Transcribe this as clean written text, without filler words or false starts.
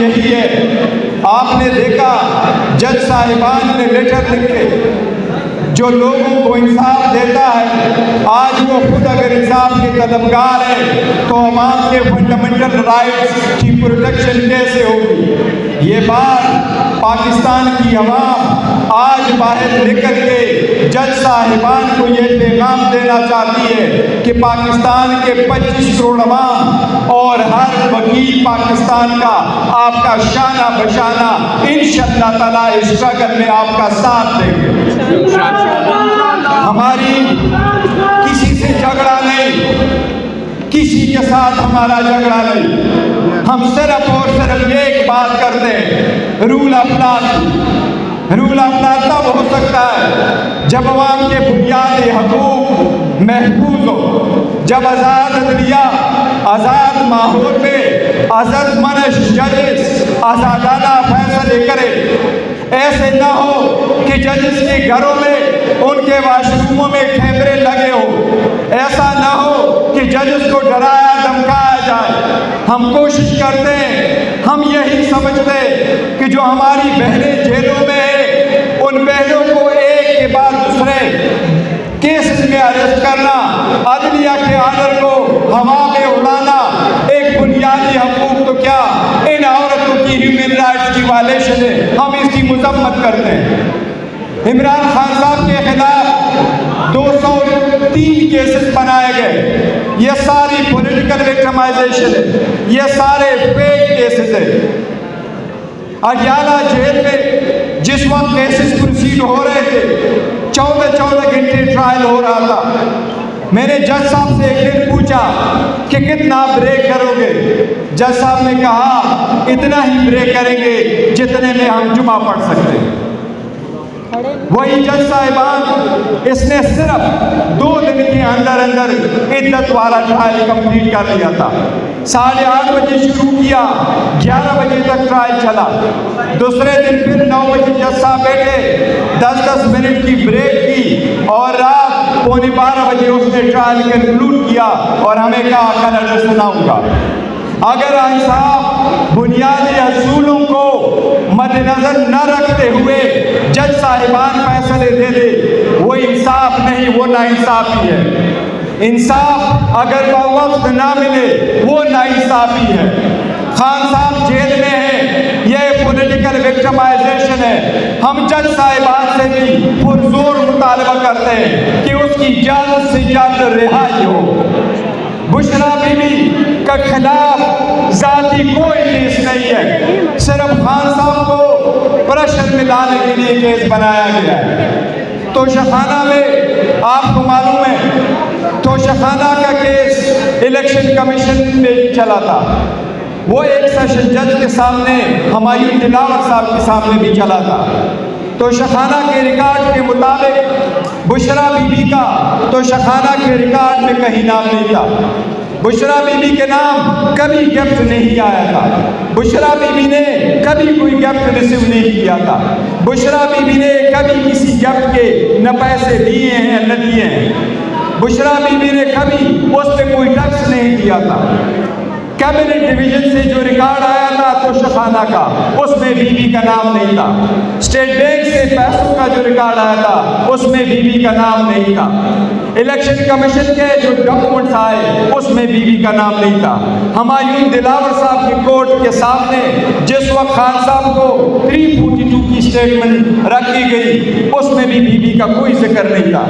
یہی ہے۔ آپ نے دیکھا جج صاحبان نے لیٹر لکھے جو لوگوں کو انصاف دیتا ہے، آج وہ خود اگر انصاف کے طلبگار ہیں تو عوام کے فنڈامنٹل رائٹس کی پروٹیکشن کیسے ہوگی؟ یہ بات پاکستان کی عوام آج باہر نکل کے جج صاحبان کو یہ پیغام دینا چاہتی ہے کہ پاکستان کے 25 کروڑ عوام اور ہر وکیل پاکستان کا آپ کا شانہ بشانہ انشاءاللہ تعالیٰ اس اسٹرگل میں آپ کا ساتھ دیں گے۔ ہماری کسی سے جھگڑا نہیں، کسی کے ساتھ ہمارا جھگڑا نہیں، ہم صرف اور صرف ایک بات کرتے ہیں، rule of law. Rule of law تب ہو سکتا ہے جب عوام کے بنیادی حقوق محفوظ ہو، جب آزاد عدلیہ، آزاد ماحول میں آزاد منش ججز آزادانہ فیصلے کرے۔ ایسے نہ ہو کہ ججز کے گھروں میں ان کے واش روموں میں کیمرے لگے ہوں، ایسا نہ ہو کہ ججز کو ڈرایا دھمکایا جائے۔ ہم کوشش کرتے ہیں، ہم یہی سمجھتے کہ جو ہماری بہنیں جیلوں میں ہیں ان بہنوں کو ایک کے بعد دوسرے کیسز میں اریسٹ کرنا، عدلیہ کے آرڈر کو ہوا میں اڑانا ایک بنیادی حقوق تو کیا ان عورتوں کی ہیومن رائٹس کی وائلیشن ہے۔ ہم اس کی مذمت کرتے ہیں۔ عمران خان صاحب کے خلاف 203 کیسز بنائے گئے، یہ ساری پولیٹیکل وکٹمائزیشن ہے، یہ سارے فیک کیسز ہیں۔ اڈیالہ جیل میں جس وقت کیسز پروسیڈ ہو رہے تھے 14 گھنٹے ٹرائل ہو رہا تھا، میں نے جج صاحب سے ایک دن پوچھا کہ کتنا بریک کرو گے؟ جج صاحب نے کہا اتنا ہی بریک کریں گے جتنے میں ہم جمعہ پڑھ سکتے ہیں۔ وہی جج صاحبان اس نے صرف 2 دن کے اندر عدت والا ٹرائل کمپلیٹ کر لیا تھا۔ 8:30 بجے شروع کیا، 11 بجے تک ٹرائل چلا۔ دوسرے دن پھر 9 بجے جج صاحب بیٹھے، 10 منٹ کی بریک کی اور رات 11:45 بجے اس نے ٹرائل کنکلوڈ کیا اور ہمیں کہا کل آرڈر سناؤں گا۔ اگر انصاف بنیادی اصولوں کو مد نظر نہ رکھتے ہوئے جج صاحبان فیصلے دے دے، وہ انصاف نہیں، وہ ناانصافی ہے۔ انصاف اگر بوقت نہ ملے وہ ناانصافی ہے۔ خان صاحب جیل میں ہیں، یہ پولیٹیکل وکٹمائزیشن ہے۔ ہم جج صاحبان سے بھی پرزور مطالبہ کرتے ہیں کہ اس کی جلد سے جلد رہائی ہو۔ بشرا بی بی کے خلاف ذاتی کوئی کیس نہیں ہے، صرف خان صاحب کو پریشر میں لانے کے لیے کیس بنایا گیا ہے۔ توشہ خانہ میں آپ کو معلوم ہے توشہ خانہ کا کیس الیکشن کمیشن میں چلا تھا، وہ ایک سیشن جج کے سامنے ہمایوں دلاور صاحب کے سامنے بھی چلا تھا۔ توشہ خانہ کے ریکارڈ کے مطابق بشرا بی بی کا توشہ خانہ کے ریکارڈ میں کہیں نام نہیں تھا۔ بشرا بی بی کے نام کبھی گفٹ نہیں آیا تھا، بشرا بی بی نے کبھی کوئی گفٹ ریسیو نہیں کیا تھا، بشرا بی بی نے کبھی کسی گفٹ کے نہ پیسے دیے ہیں نہ دیے ہیں، بشرا بی بی نے کبھی اس پہ کوئی ٹیکس نہیں دیا تھا۔ کیبنٹ ڈویژن سے جو ریکارڈ آیا تھا توشہ خانہ کا، اس میں بی بی کا نام نہیں تھا۔ اسٹیٹ بینک سے پیسوں کا جو ریکارڈ آیا تھا اس میں بی بی کا نام نہیں تھا۔ الیکشن کمیشن کے جو ڈاکومنٹس آئے اس میں بی بی کا نام نہیں تھا۔ ہمایوں دلاور صاحب کی کورٹ کے سامنے جس وقت خان صاحب کو 342 کی اسٹیٹمنٹ رکھی گئی اس میں بھی بی بی کا کوئی ذکر نہیں تھا۔